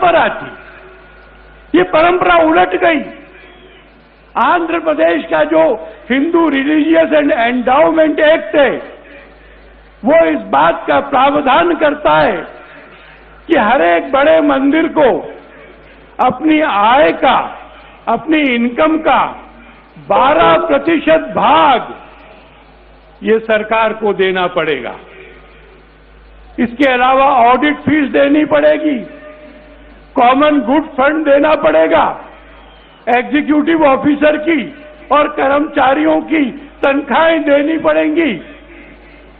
परंपरा थी, ये परंपरा उलट गई। आंध्र प्रदेश का जो Hindu religious and endowment act है, वो इस बात का प्रावधान करता है कि हर एक बड़े मंदिर को अपनी आय का, अपनी इनकम का 12% भाग ये सरकार को देना पड़ेगा। इसके अलावा ऑडिट फीस देनी पड़ेगी, कॉमन गुड फंड देना पड़ेगा, एग्जीक्यूटिव ऑफिसर की और कर्मचारियों की तनख्वाहें देनी पड़ेंगी।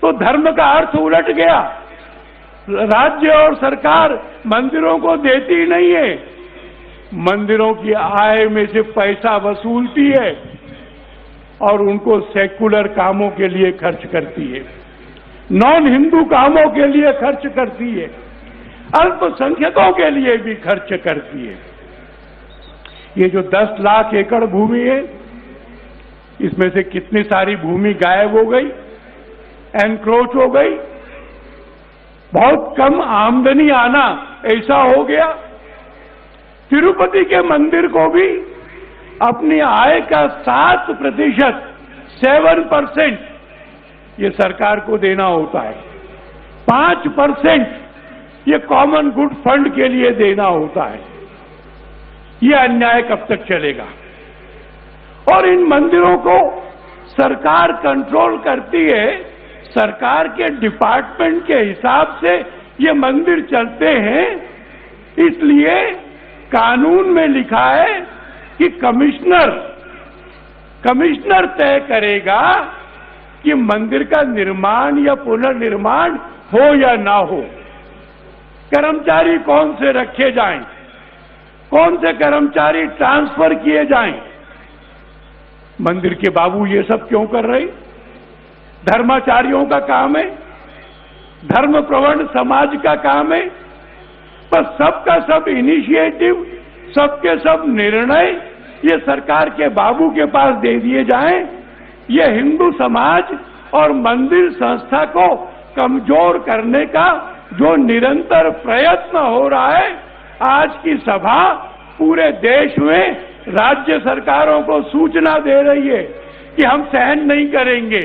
तो धर्म का अर्थ उलट गया। राज्य और सरकार मंदिरों को देती नहीं है, मंदिरों की आय में से पैसा वसूलती है और उनको सेक्युलर कामों के लिए खर्च करती है, नॉन हिंदू कामों के लिए खर्च करती है, अल्पसंख्यकों के लिए भी खर्च करती है। ये जो 10 लाख एकड़ भूमि है, इसमें से कितनी सारी भूमि गायब हो गई, एनक्रोच हो गई, बहुत कम आमदनी आना ऐसा हो गया। तिरुपति के मंदिर को भी अपनी आय का 7%, 7% ये सरकार को देना होता है, 5% ये कॉमन गुड फंड के लिए देना होता है। ये अन्याय कब तक चलेगा? और इन मंदिरों को सरकार कंट्रोल करती है, सरकार के डिपार्टमेंट के हिसाब से ये मंदिर चलते हैं। इसलिए कानून में लिखा है कि कमिश्नर तय करेगा कि मंदिर का निर्माण या पुनर्निर्माण हो या ना हो, कर्मचारी कौन से रखे जाएं, कौन से कर्मचारी ट्रांसफर किए जाएं। मंदिर के बाबू ये सब क्यों कर रहे? धर्माचार्यों का काम है, धर्म प्रवण समाज का काम है। पर सबका सब इनिशिएटिव, सबके सब निर्णय ये सरकार के बाबू के पास दे दिए जाएं, ये हिंदू समाज और मंदिर संस्था को कमजोर करने का जो निरंतर प्रयत्न हो रहा है। आज की सभा पूरे देश में राज्य सरकारों को सूचना दे रही है कि हम सहन नहीं करेंगे,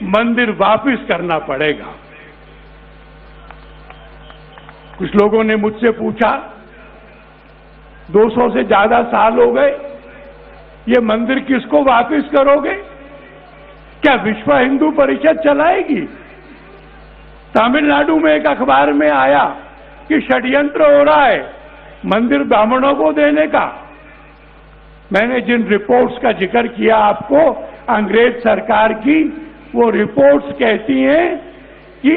मंदिर वापस करना पड़ेगा। कुछ लोगों ने मुझसे पूछा, 200 से ज्यादा साल हो गए, ये मंदिर किसको वापस करोगे? क्या विश्व हिंदू परिषद चलाएगी? तमिलनाडु में एक अखबार में आया कि षड्यंत्र हो रहा है मंदिर ब्राह्मणों को देने का। मैंने जिन रिपोर्ट्स का जिक्र किया आपको, अंग्रेज सरकार की, वो रिपोर्ट्स कहती हैं कि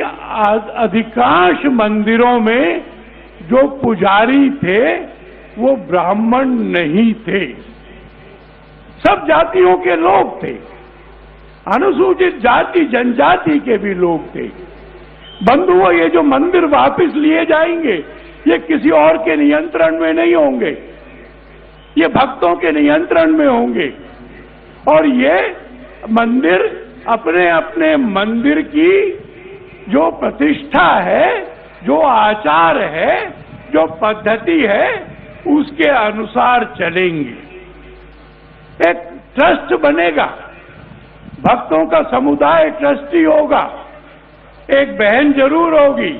अधिकांश मंदिरों में जो पुजारी थे वो ब्राह्मण नहीं थे, सब जातियों के लोग थे, अनुसूचित जाति जनजाति के भी लोग थे। बंधुओं, ये जो मंदिर वापस लिए जाएंगे ये किसी और के नियंत्रण में नहीं होंगे, ये भक्तों के नियंत्रण में होंगे। और ये मंदिर अपने अपने मंदिर की जो प्रतिष्ठा है, जो आचार है, जो पद्धति है, उसके अनुसार चलेंगे। एक ट्रस्ट बनेगा, भक्तों का समुदाय ट्रस्टी होगा, एक बहन जरूर होगी,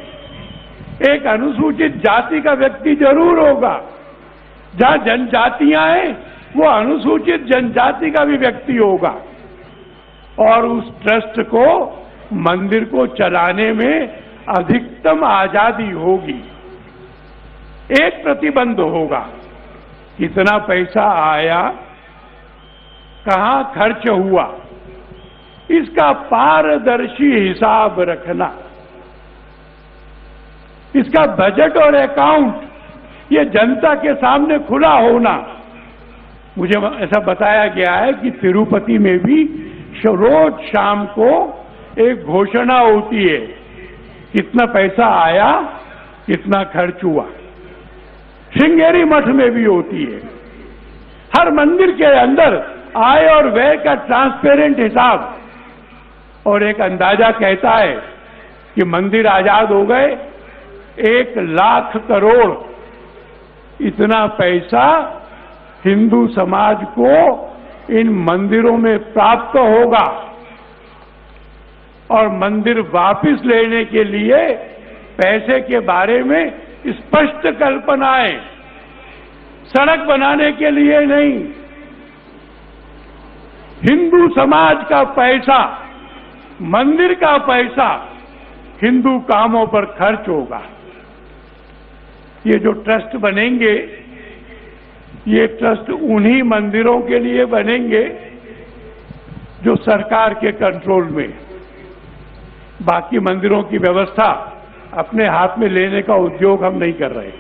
एक अनुसूचित जाति का व्यक्ति जरूर होगा, जहां जनजातियां हैं वो अनुसूचित जनजाति का भी व्यक्ति होगा। और उस ट्रस्ट को, मंदिर को चलाने में अधिकतम आजादी होगी। एक प्रतिबंध होगा, कितना पैसा आया, कहां खर्च हुआ, इसका पारदर्शी हिसाब रखना, इसका बजट और अकाउंट ये जनता के सामने खुला होना। मुझे ऐसा बताया गया है कि तिरुपति में भी रोज शाम को एक घोषणा होती है, कितना पैसा आया, कितना खर्च हुआ। श्रृंगेरी मठ में भी होती है। हर मंदिर के अंदर आय और व्यय का ट्रांसपेरेंट हिसाब। और एक अंदाजा कहता है कि मंदिर आजाद हो गए 1 लाख करोड़ इतना पैसा हिंदू समाज को इन मंदिरों में प्राप्त होगा और मंदिर वापस लेने के लिए पैसे के बारे में स्पष्ट कल्पनाएं, सड़क बनाने के लिए नहीं, हिंदू समाज का पैसा, मंदिर का पैसा हिंदू कामों पर खर्च होगा। ये जो ट्रस्ट बनेंगे, ये ट्रस्ट उन्हीं मंदिरों के लिए बनेंगे जो सरकार के कंट्रोल में। बाकी मंदिरों की व्यवस्था अपने हाथ में लेने का उद्योग हम नहीं कर रहे।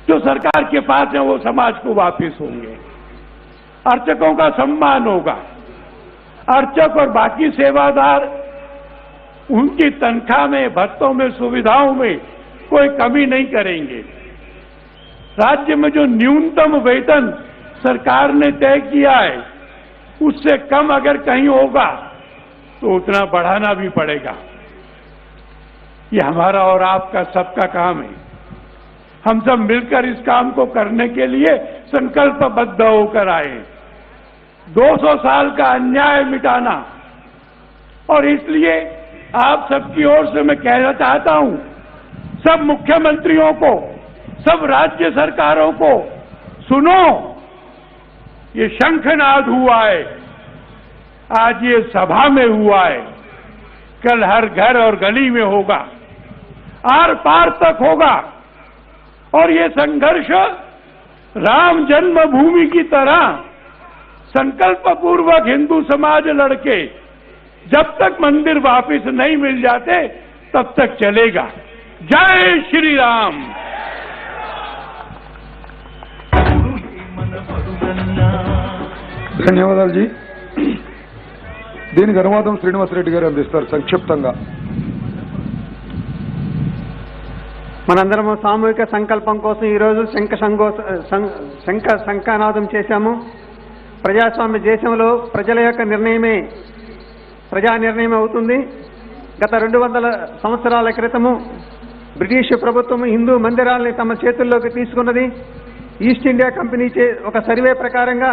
जो सरकार के पास है वो समाज को वापस होंगे। अर्चकों का सम्मान होगा। अर्चक और बाकी सेवादार, उनकी तनख्वाह में, भत्तों में, सुविधाओं में कोई कमी नहीं करेंगे। राज्य में जो न्यूनतम वेतन सरकार ने तय किया है, उससे कम अगर कहीं होगा तो उतना बढ़ाना भी पड़ेगा। ये हमारा और आपका सबका काम है। हम सब मिलकर इस काम को करने के लिए संकल्पबद्ध होकर आए। 200 साल का अन्याय मिटाना, और इसलिए आप सबकी ओर से मैं कहना चाहता हूं, सब मुख्यमंत्रियों को, सब राज्य सरकारों को, सुनो, ये शंखनाद हुआ है, आज ये सभा में हुआ है, कल हर घर और गली में होगा, आर पार तक होगा। और ये संघर्ष राम जन्मभूमि की तरह संकल्प पूर्वक हिंदू समाज लड़के जब तक मंदिर वापस नहीं मिल जाते तब तक चलेगा। जय श्री राम। ధన్యవాదాలు జీ. దీనికి అనువాదం శ్రీనివాసరెడ్డి గారు అందిస్తారు సంక్షిప్తంగా. మనందరము సామూహిక సంకల్పం కోసం ఈరోజు శంఖ సంఖనాదం చేశాము. ప్రజాస్వామ్య దేశంలో ప్రజల యొక్క నిర్ణయమే ప్రజా నిర్ణయం అవుతుంది. గత 200 సంవత్సరాల క్రితము బ్రిటిష్ ప్రభుత్వం హిందూ మందిరాలని తమ చేతుల్లోకి తీసుకున్నది. ఈస్ట్ ఇండియా కంపెనీ ఒక సర్వే ప్రకారంగా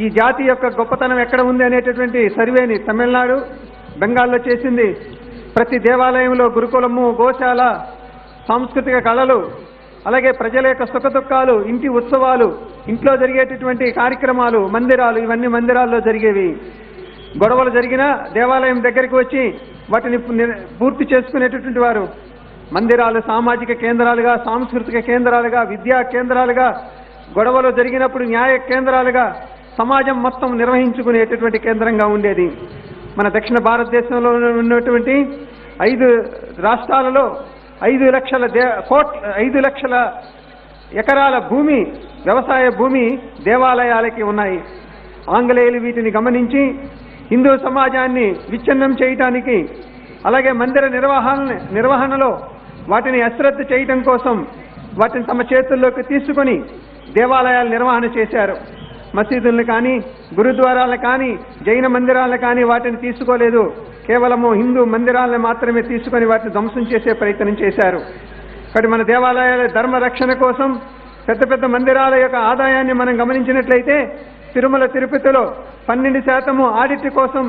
ఈ జాతి యొక్క గొప్పతనం ఎక్కడ ఉంది అనేటటువంటి సర్వేని తమిళనాడు, బెంగాల్లో చేసింది. ప్రతి దేవాలయంలో గురుకులము, గోశాల, సాంస్కృతిక కళలు, అలాగే ప్రజల యొక్క సుఖదుఖాలు, ఇంటి ఉత్సవాలు, ఇంట్లో జరిగేటటువంటి కార్యక్రమాలు, మందిరాలు, ఇవన్నీ మందిరాల్లో జరిగేవి. గొడవలు జరిగినా దేవాలయం దగ్గరికి వచ్చి వాటిని పూర్తి చేసుకునేటటువంటి వారు. మందిరాలు సామాజిక కేంద్రాలుగా, సాంస్కృతిక కేంద్రాలుగా, విద్యా కేంద్రాలుగా, గొడవలు జరిగినప్పుడు న్యాయ కేంద్రాలుగా సమాజం మొత్తం నిర్వహించుకునేటటువంటి కేంద్రంగా ఉండేది. మన దక్షిణ భారతదేశంలో ఉన్నటువంటి 5 రాష్ట్రాలలో 5 లక్షల ఎకరాల భూమి, వ్యవసాయ భూమి దేవాలయాలకి ఉన్నాయి. ఆంగ్లేయులు వీటిని గమనించి హిందూ సమాజాన్ని విచ్ఛిన్నం చేయటానికి, అలాగే మందిర నిర్వహణలో వాటిని అశ్రద్ధ చేయటం కోసం వాటిని తమ చేతుల్లోకి తీసుకొని దేవాలయాల నిర్వహణ చేశారు. మసీదులను కానీ, గురుద్వారాలను కానీ, జైన మందిరాలను కానీ వాటిని తీసుకోలేదు. కేవలము హిందూ మందిరాలను మాత్రమే తీసుకొని వాటిని ధ్వంసం చేసే ప్రయత్నం చేశారు. కాబట్టి మన దేవాలయాల ధర్మ రక్షణ కోసం పెద్ద పెద్ద మందిరాల యొక్క ఆదాయాన్ని మనం గమనించినట్లయితే తిరుమల తిరుపతిలో 12% ఆడిట్ కోసం,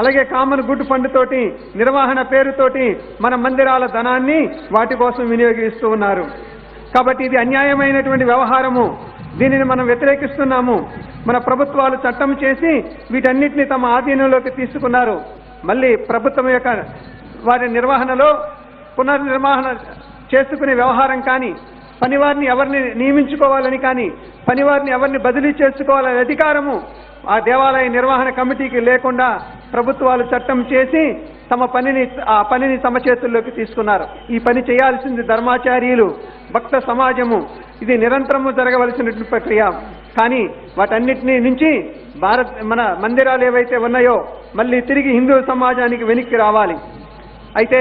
అలాగే కామన్ గుడ్ ఫండ్ తోటి, నిర్వహణ పేరుతోటి మన మందిరాల ధనాన్ని వాటి కోసం వినియోగిస్తూ ఉన్నారు. కాబట్టి ఇది అన్యాయమైనటువంటి వ్యవహారము. దీనిని మనం వ్యతిరేకిస్తున్నాము. మన ప్రభుత్వాలు చట్టం చేసి వీటన్నిటిని తమ ఆధీనంలోకి తీసుకున్నారు. మళ్ళీ ప్రభుత్వం యొక్క వారి నిర్వహణలో పునర్నిర్వహణ చేసుకునే వ్యవహారం కానీ, పనివారిని ఎవరిని నియమించుకోవాలని కానీ, పనివారిని ఎవరిని బదిలీ చేసుకోవాలనే అధికారము ఆ దేవాలయ నిర్వహణ కమిటీకి లేకుండా ప్రభుత్వాలు చట్టం చేసి ఆ పనిని తమ చేతుల్లోకి తీసుకున్నారు. ఈ పని చేయాల్సింది ధర్మాచార్యులు, భక్త సమాజము. ఇది నిరంతరము జరగవలసినటువంటి ప్రక్రియ. కానీ వాటన్నిటినీ నుంచి మన మందిరాలు ఏవైతే ఉన్నాయో మళ్ళీ తిరిగి హిందూ సమాజానికి వెనక్కి రావాలి. అయితే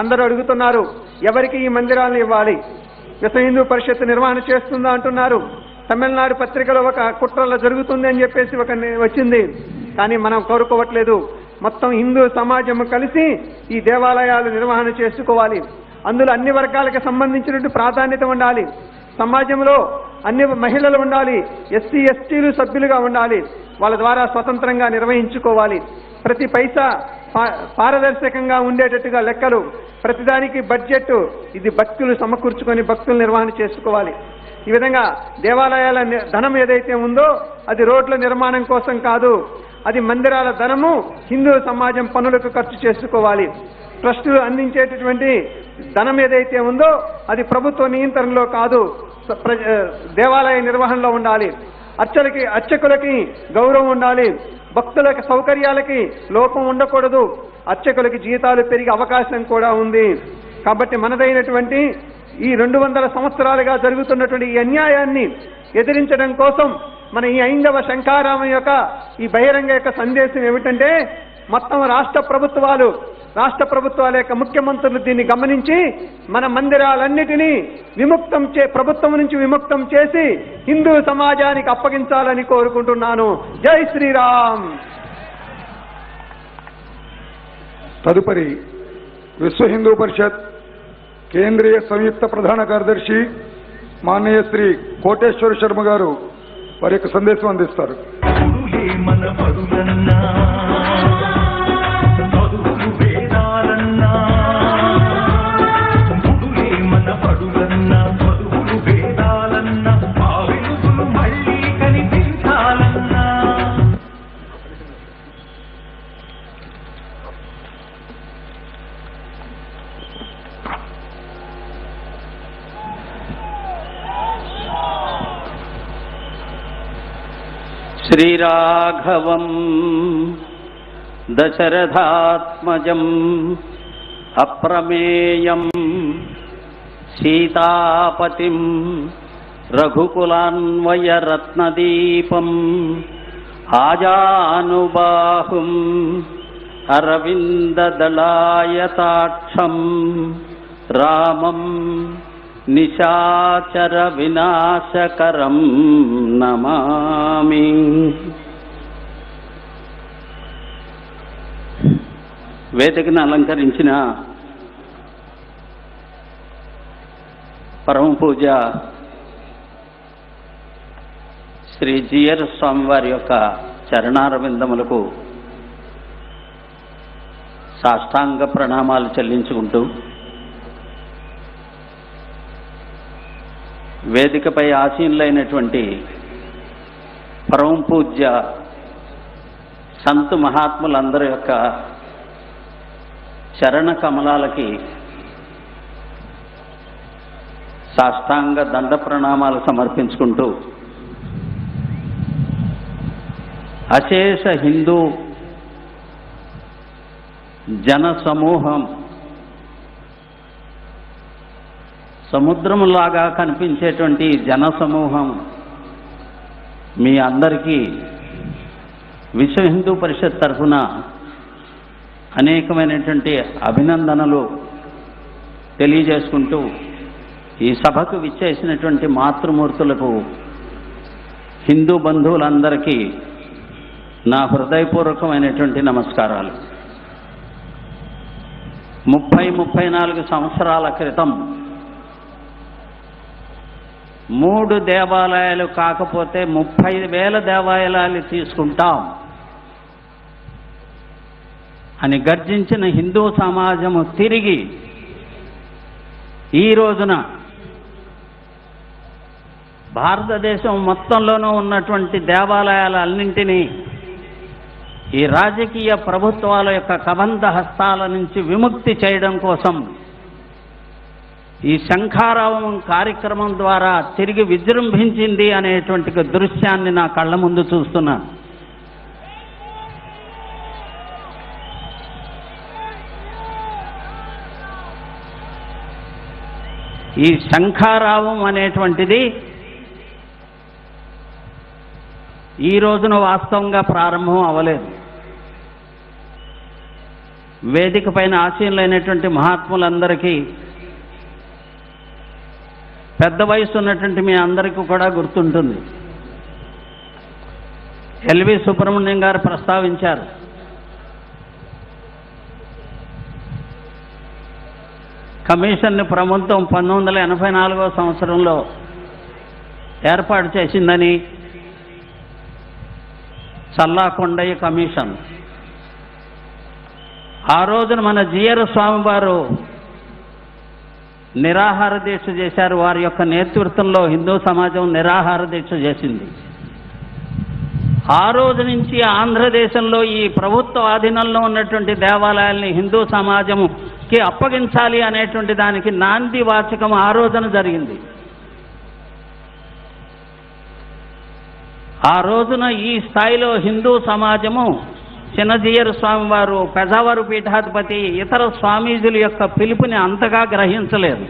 అందరూ అడుగుతున్నారు, ఎవరికి ఈ మందిరాలను ఇవ్వాలి? విశ్వ హిందూ పరిషత్ నిర్వహణ చేస్తుందా అంటున్నారు. తమిళనాడు పత్రికలో ఒక కుట్రలో జరుగుతుంది అని చెప్పేసి వచ్చింది. కానీ మనం కోరుకోవట్లేదు. మొత్తం హిందూ సమాజం కలిసి ఈ దేవాలయాలు నిర్వహణ చేసుకోవాలి. అందులో అన్ని వర్గాలకు సంబంధించినట్టు ప్రాధాన్యత ఉండాలి. సమాజంలో అన్ని మహిళలు ఉండాలి, ఎస్సీ ఎస్టీలు సభ్యులుగా ఉండాలి, వాళ్ళ ద్వారా స్వతంత్రంగా నిర్వహించుకోవాలి. ప్రతి పైసా పారదర్శకంగా ఉండేటట్టుగా లెక్కలు, ప్రతిదానికి బడ్జెట్, ఇది భక్తులు సమకూర్చుకొని భక్తులు నిర్వహణ చేసుకోవాలి. ఈ విధంగా దేవాలయాల ధనం ఏదైతే ఉందో అది రోడ్ల నిర్మాణం కోసం కాదు, అది మందిరాల ధనము హిందూ సమాజం పనులకు ఖర్చు చేసుకోవాలి. ట్రస్టులు అందించేటటువంటి ధనం ఏదైతే ఉందో అది ప్రభుత్వ నియంత్రణలో కాదు, దేవాలయ నిర్వహణలో ఉండాలి. అర్చకులకి గౌరవం ఉండాలి, భక్తులకి సౌకర్యాలకి లోపం ఉండకూడదు, అర్చకులకి జీతాలు పెరిగే అవకాశం కూడా ఉంది. కాబట్టి మనదైనటువంటి ఈ 200 సంవత్సరాలుగా జరుగుతున్నటువంటి ఈ అన్యాయాన్ని ఎదిరించడం కోసం మన ఈ ఐందవ శంఖారామం యొక్క ఈ బహిరంగ యొక్క సందేశం ఏమిటంటే, మొత్తం రాష్ట్ర ప్రభుత్వాల యొక్క ముఖ్యమంత్రులు దీన్ని గమనించి మన మందిరాలన్నిటినీ ప్రభుత్వం నుంచి విముక్తం చేసి హిందూ సమాజానికి అప్పగించాలని కోరుకుంటున్నాను. జై శ్రీరామ్. తదుపరి విశ్వ హిందూ పరిషత్ కేంద్రీయ సంయుక్త ప్రధాన కార్యదర్శి మాననీయ శ్రీ కోటేశ్వర శర్మ గారు వారి యొక్క సందేశం అందిస్తారు. శ్రీరాఘవం దశరథాత్మజం అప్రమేయం సీతాపతిం రఘుకులాన్వయరత్నదీపం ఆజానుబాహుం అరవిందదళాయతాక్షం రామం నిశాచర వినాశకరం నమామి. వేదికను అలంకరించిన పరమ పూజ శ్రీ జిఆర్ స్వామివారి యొక్క చరణారవిందములకు సాష్టాంగ ప్రణామాలు చెల్లించుకుంటూ వేదికపై ఆసీనులైనటువంటి పరమ పూజ్య సంతు మహాత్ములందరి యొక్క చరణ కమలాలకి సాష్టాంగ దండ ప్రణామాలు సమర్పించుకుంటూ అశేష హిందూ జన సమూహం సముద్రంలాగా కనిపించేటువంటి జన సమూహం మీ అందరికీ విశ్వ హిందూ పరిషత్ తరఫున అనేకమైనటువంటి అభినందనలు తెలియజేసుకుంటూ ఈ సభకు విచ్చేసినటువంటి మాతృమూర్తులకు హిందూ బంధువులందరికీ నా హృదయపూర్వకమైనటువంటి నమస్కారాలు. 34 సంవత్సరాల క్రితం 3 దేవాలయాలు కాకపోతే 30,000 దేవాలయాలు తీసుకుంటాం అని గర్జించిన హిందూ సమాజము తిరిగి ఈ రోజున భారతదేశం మొత్తంలోనూ ఉన్నటువంటి దేవాలయాలన్నింటినీ ఈ రాజకీయ ప్రభుత్వాల యొక్క కబంధ హస్తాల నుంచి విముక్తి చేయడం కోసం ఈ శంఖారావం కార్యక్రమం ద్వారా తిరిగి విజృంభించింది అనేటువంటి దృశ్యాన్ని నా కళ్ళ ముందు చూస్తున్నా. ఈ శంఖారావం అనేటువంటిది ఈ రోజున వాస్తవంగా ప్రారంభం అవ్వలేదు. వేదిక పైన ఆసీనులైనటువంటి మహాత్ములందరికీ, పెద్ద వయసు ఉన్నటువంటి మీ అందరికీ కూడా గుర్తుంటుంది. ఎల్వి సుబ్రహ్మణ్యం గారు ప్రస్తావించారు, కమిషన్ని ప్రభుత్వం 1984వ సంవత్సరంలో ఏర్పాటు చేసిందని చల్లాకొండయ్య కమిషన్. ఆ రోజున మన జిఆర్ స్వామి వారు నిరాహార దీక్ష చేశారు. వారి యొక్క నేతృత్వంలో హిందూ సమాజం నిరాహార దీక్ష చేసింది. ఆ రోజు నుంచి ఆంధ్రదేశంలో ఈ ప్రభుత్వ ఆధీనంలో ఉన్నటువంటి దేవాలయాల్ని హిందూ సమాజంకి అప్పగించాలి అనేటువంటి దానికి నాంది వాచకం ఆ రోజున జరిగింది. ఆ రోజున ఈ స్థాయిలో హిందూ సమాజము చిన్నజీయర్ స్వామి వారు, పెజావరు పీఠాధిపతి, ఇతర స్వామీజుల యొక్క పిలుపుని అంతగా గ్రహించలేదు.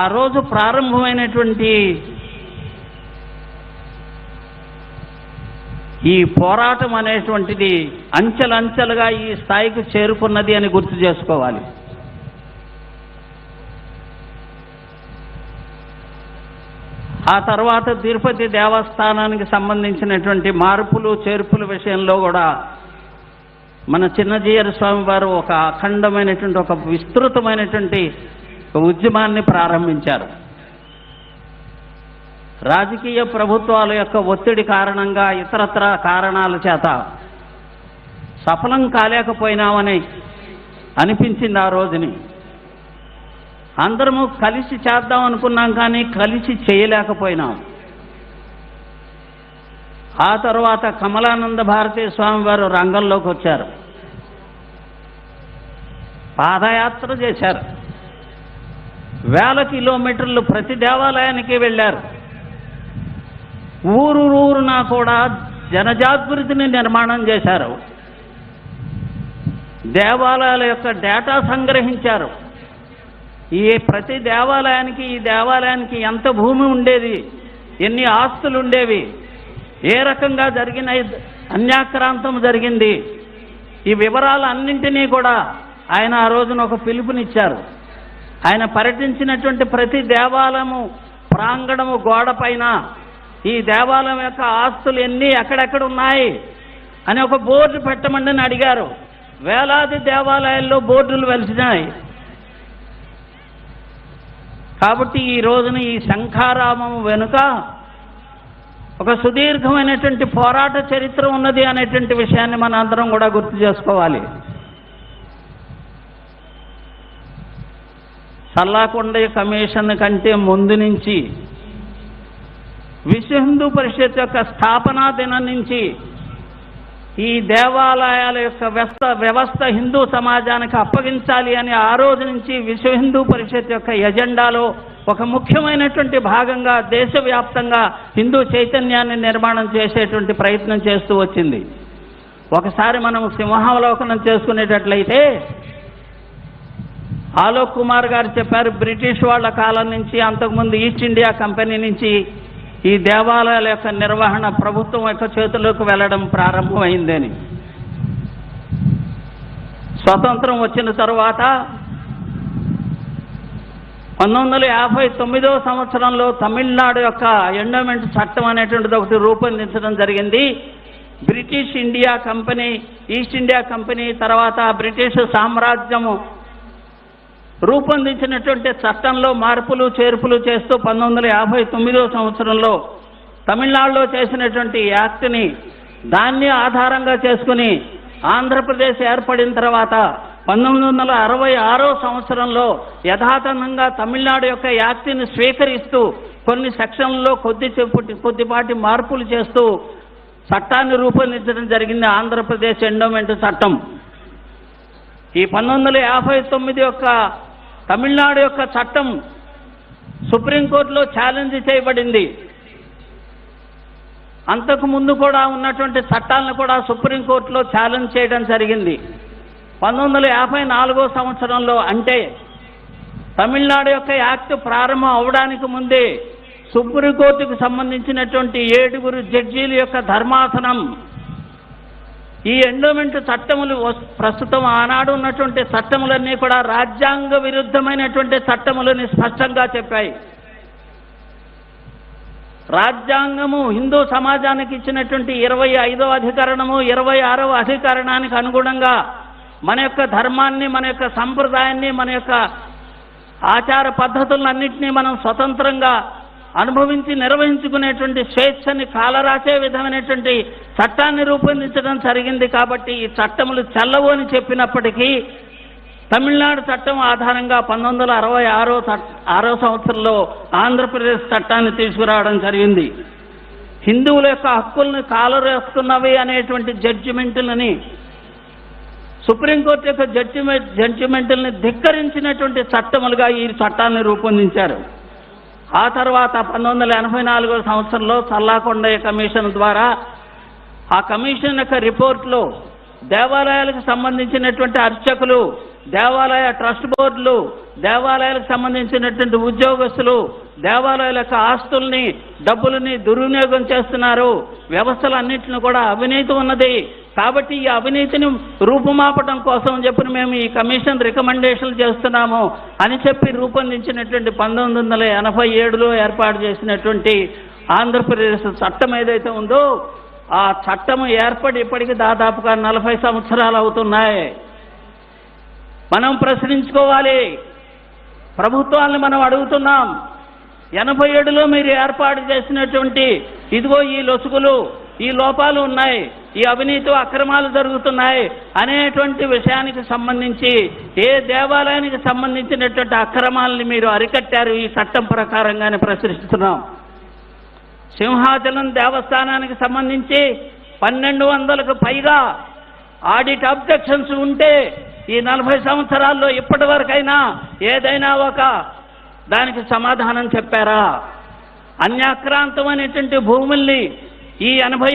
ఆ రోజు ప్రారంభమైనటువంటి ఈ పోరాటం అనేటువంటిది అంచెలంచెలుగా ఈ స్థాయికి చేరుకున్నది అని గుర్తు చేసుకోవాలి. ఆ తర్వాత తిరుపతి దేవస్థానానికి సంబంధించినటువంటి మార్పులు చేర్పుల విషయంలో కూడా మన చిన్నజీయర్ స్వామి వారు ఒక అఖండమైనటువంటి ఒక విస్తృతమైనటువంటి ఉద్యమాన్ని ప్రారంభించారు. రాజకీయ ప్రభుత్వాల యొక్క ఒత్తిడి కారణంగా, ఇతరత్ర కారణాల చేత సఫలం కాలేకపోయినామని అనిపించింది ఆ రోజుని. అందరము కలిసి చేద్దాం అనుకున్నాం, కానీ కలిసి చేయలేకపోయినాం. ఆ తర్వాత కమలానంద భారతీ స్వామి వారు రంగంలోకి వచ్చారు. పాదయాత్ర చేశారు. వేల కిలోమీటర్లు ప్రతి దేవాలయానికి వెళ్ళారు. ఊరున కూడా జనజాగృతిని నిర్మాణం చేశారు. దేవాలయాల యొక్క డేటా సంగ్రహించారు. ఈ ప్రతి దేవాలయానికి, ఈ దేవాలయానికి ఎంత భూమి ఉండేది, ఎన్ని ఆస్తులు ఉండేవి, ఏ రకంగా జరిగిన అన్యాక్రాంతం జరిగింది, ఈ వివరాలు అన్నింటినీ కూడా ఆయన ఆ రోజున ఒక పిలుపునిచ్చారు. ఆయన పర్యటించినటువంటి ప్రతి దేవాలయము ప్రాంగణము గోడపైన ఈ దేవాలయం యొక్క ఆస్తులు ఎన్ని ఎక్కడెక్కడ ఉన్నాయి అని ఒక బోర్డు పెట్టమని అడిగారు. వేలాది దేవాలయాల్లో బోర్డులు వెలిసినాయి. కాబట్టి ఈ రోజున ఈ శంఖారామం వెనుక ఒక సుదీర్ఘమైనటువంటి పోరాట చరిత్ర ఉన్నది అనేటువంటి విషయాన్ని మన అందరం కూడా గుర్తు చేసుకోవాలి. చల్లాకొండయ్య కమిషన్ కంటే ముందు నుంచి, విశ్వ హిందూ పరిషత్ యొక్క స్థాపనా దినం నుంచి ఈ దేవాలయాల యొక్క వ్యవస్థ హిందూ సమాజానికి అప్పగించాలి అని ఆ రోజు నుంచి విశ్వ హిందూ పరిషత్ యొక్క ఎజెండాలో ఒక ముఖ్యమైనటువంటి భాగంగా దేశవ్యాప్తంగా హిందూ చైతన్యాన్ని నిర్మాణం చేసేటువంటి ప్రయత్నం చేస్తూ వచ్చింది. ఒకసారి మనం సింహావలోకనం చేసుకునేటట్లయితే ఆలోక్ కుమార్ గారు చెప్పారు, బ్రిటిష్ వాళ్ళ కాలం నుంచి, అంతకుముందు ఈస్ట్ ఇండియా కంపెనీ నుంచి ఈ దేవాలయాల యొక్క నిర్వహణ ప్రభుత్వం యొక్క చేతుల్లోకి వెళ్ళడం ప్రారంభమైందని. స్వతంత్రం వచ్చిన తరువాత 1959వ సంవత్సరంలో తమిళనాడు యొక్క ఎండోమెంట్ చట్టం అనేటువంటిది ఒకటి రూపొందించడం జరిగింది. British India company, east India company తర్వాత బ్రిటిష్ సామ్రాజ్యము రూపొందించినటువంటి చట్టంలో మార్పులు చేర్పులు చేస్తూ 1959వ సంవత్సరంలో తమిళనాడులో చేసినటువంటి యాక్ట్ని దాన్ని ఆధారంగా చేసుకుని ఆంధ్రప్రదేశ్ ఏర్పడిన తర్వాత 1966వ సంవత్సరంలో యథాతథంగా తమిళనాడు యొక్క యాక్ట్ని స్వీకరిస్తూ కొన్ని సెక్షన్లలో కొద్దిపాటి మార్పులు చేస్తూ చట్టాన్ని రూపొందించడం జరిగింది, ఆంధ్రప్రదేశ్ ఎండోమెంట్ చట్టం. ఈ 1959 యొక్క తమిళనాడు యొక్క చట్టం సుప్రీంకోర్టులో ఛాలెంజ్ చేయబడింది. అంతకు ముందు కూడా ఉన్నటువంటి చట్టాలను కూడా సుప్రీంకోర్టులో ఛాలెంజ్ చేయడం జరిగింది. 1954వ సంవత్సరంలో, అంటే తమిళనాడు యొక్క యాక్ట్ ప్రారంభం అవడానికి ముందే సుప్రీంకోర్టుకు సంబంధించినటువంటి 7 జడ్జీల యొక్క ధర్మాసనం ఈ ఎండోమెంట్ చట్టములు, ప్రస్తుతం ఆనాడు ఉన్నటువంటి చట్టములన్నీ కూడా రాజ్యాంగ విరుద్ధమైనటువంటి చట్టములని స్పష్టంగా చెప్పాయి. రాజ్యాంగము హిందూ సమాజానికి ఇచ్చినటువంటి 25వ అధికరణము, 26వ అధికరణానికి అనుగుణంగా మన యొక్క ధర్మాన్ని, మన యొక్క సంప్రదాయాన్ని, మన యొక్క ఆచార పద్ధతులన్నింటినీ మనం స్వతంత్రంగా అనుభవించి నిర్వహించుకునేటువంటి స్వేచ్ఛని కాలరాసే విధమైనటువంటి చట్టాన్ని రూపొందించడం జరిగింది. కాబట్టి ఈ చట్టములు చెల్లవు అని చెప్పినప్పటికీ తమిళనాడు చట్టం ఆధారంగా 1966 సంవత్సరంలో ఆంధ్రప్రదేశ్ చట్టాన్ని తీసుకురావడం జరిగింది. హిందువుల యొక్క హక్కుల్ని కాలరేస్తున్నవి అనేటువంటి జడ్జిమెంట్లని, సుప్రీంకోర్టు యొక్క జడ్జిమెంట్లని ధిక్కరించినటువంటి చట్టములుగా ఈ చట్టాన్ని రూపొందించారు. ఆ తర్వాత 1984 సంవత్సరంలో చల్లాకొండయ్య కమిషన్ ద్వారా ఆ కమిషన్ యొక్క రిపోర్ట్లో దేవాలయాలకు సంబంధించినటువంటి అర్చకులు, దేవాలయ ట్రస్ట్ బోర్డులు, దేవాలయాలకు సంబంధించినటువంటి ఉద్యోగస్తులు దేవాలయాల యొక్క ఆస్తుల్ని, డబ్బులని దుర్వినియోగం చేస్తున్నారు, వ్యవస్థలన్నింటినీ కూడా అవినీతి ఉన్నది. కాబట్టి ఈ అవినీతిని రూపుమాపటం కోసం చెప్పి మేము ఈ కమిషన్ రికమెండేషన్లు చేస్తున్నాము అని చెప్పి రూపొందించినటువంటి 1987లో ఏర్పాటు చేసినటువంటి ఆంధ్రప్రదేశ్ చట్టం ఏదైతే ఉందో ఆ చట్టం ఏర్పడి ఇప్పటికి దాదాపుగా 40 సంవత్సరాలు అవుతున్నాయి. మనం ప్రశ్నించుకోవాలి. ప్రభుత్వాలను మనం అడుగుతున్నాం, 87లో మీరు ఏర్పాటు చేసినటువంటి ఇదిగో ఈ లొసుగులు, ఈ లోపాలు ఉన్నాయి, ఈ అవినీతి అక్రమాలు జరుగుతున్నాయి అనేటువంటి విషయానికి సంబంధించి ఏ దేవాలయానికి సంబంధించినటువంటి అక్రమాలని మీరు అరికట్టారు ఈ చట్టం ప్రకారంగానే ప్రశ్నిస్తున్నాం. సింహాచలం దేవస్థానానికి సంబంధించి 1200కు పైగా ఆడిట్ అబ్జెక్షన్స్ ఉంటే ఈ 40 సంవత్సరాల్లో ఇప్పటి వరకైనా ఏదైనా ఒక దానికి సమాధానం చెప్పారా? అన్యాక్రాంతమైనటువంటి భూముల్ని ఈ 87